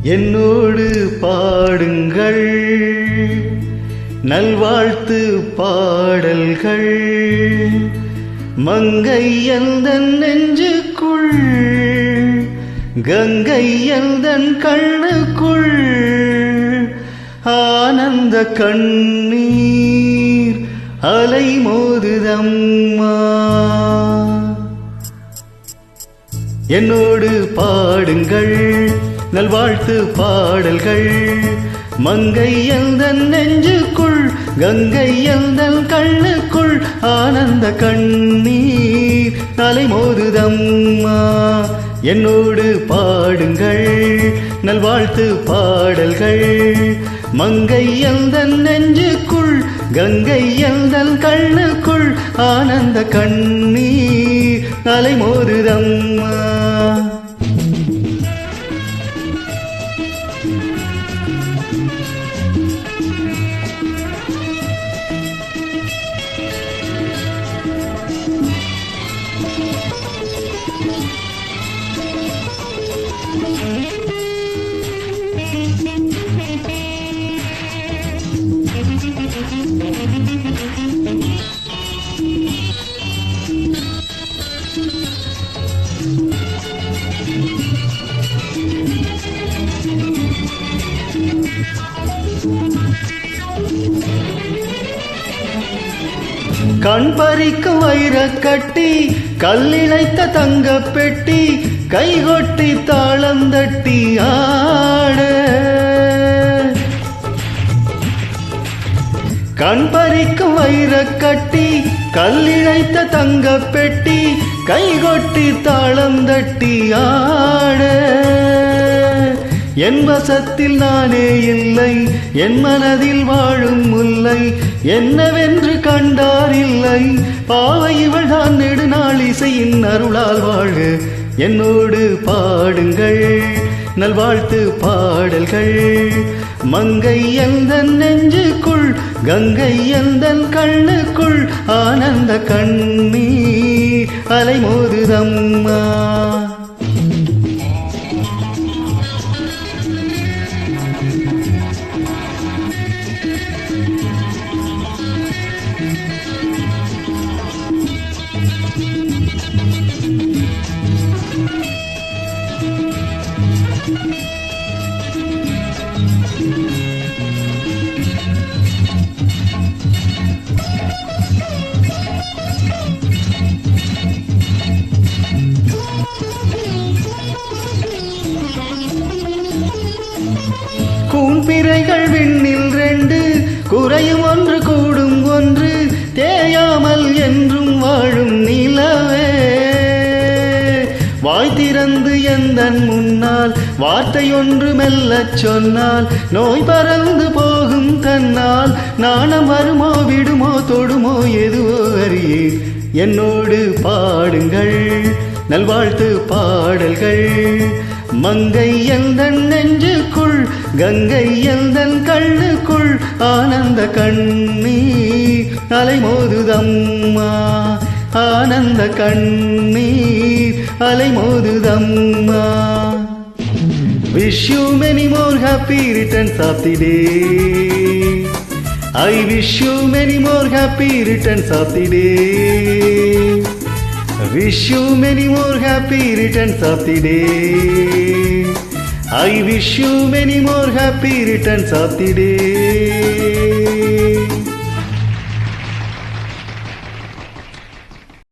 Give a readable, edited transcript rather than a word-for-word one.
என்னோடு பாடுங்கள் நல்வாழ்த்து பாடல்கள் மங்கை எந்தன் நெஞ்சுக்குள் கங்கை எந்தன் கண்ணுக்குள் ஆனந்த கண்ணீர் அலை மோதுதம்மா. என்னோடு பாடுங்கள் நல்வாழ்த்து பாடல்கள் மங்கை எந்தன் நெஞ்சுக்குள் கங்கை எந்தன் கண்ணுக்குள் ஆனந்த கண்ணீர் அலை மோதுதம்மா. என்னோடு பாடுங்கள் நல்வாழ்த்து பாடல்கள் மங்கை எந்தன் நெஞ்சுக்குள் கங்கை எந்தன் கண்ணுக்குள் ஆனந்த கண்ணீர் அலை மோதுதம்மா. கண் பறிக்கும் வைரக் கட்டி கல்லிழைத்த தங்க பெட்டி கைகொட்டி தாளம் தட்டி ஆட. கண் பறிக்கும் வைரக் கட்டி கல்லிழைத்த தங்க பெட்டி கைகொட்டி தாளம் தட்டி ஆட. என் வசத்தில் நானே இல்லை என் மனதில் வாழும் முல்லை என்னவென்று கண்டார் இல்லை பாவை இவள் தான் நெடுநாள் இசையின் அருளால் வாழ. என்னோடு பாடுங்கள் நல்வாழ்த்து பாடல்கள் மங்கை எந்தன் நெஞ்சுக்குள் கங்கை எந்தன் கண்ணுக்குள் ஆனந்த கண்ணீர் அலை மோதுதம்மா. கூன்பிறைகள் விண்ணில் ரெண்டு குறையும் ஒன்று கூடும் ஒன்று தேயாமல் என்றும் வாழும் நிலவே. வாய் திறந்து எந்தன் முன்னால் வார்த்தை ஒன்று மெல்லச் சொன்னால் நோய் பறந்து போகும் தன்னால் நாணம் வருமோ விடுமோ தொடுமோ எதுவோ அறியே. என்னோடு பாடுங்கள் நல்வாழ்த்து பாடல்கள் மங்கை எந்தன் நெஞ்சுக்குள் கங்கை எந்தன் கண்ணுக்குள் ஆனந்த கண்ணீர் அலை மோதுதம்மா. ஆனந்த கண்ணீர் அலை மோதுதம்மா. Wish you many more happy returns of the day. I wish you many more happy returns of the day. Wish you many more happy returns of the day. I wish you many more happy returns of the day.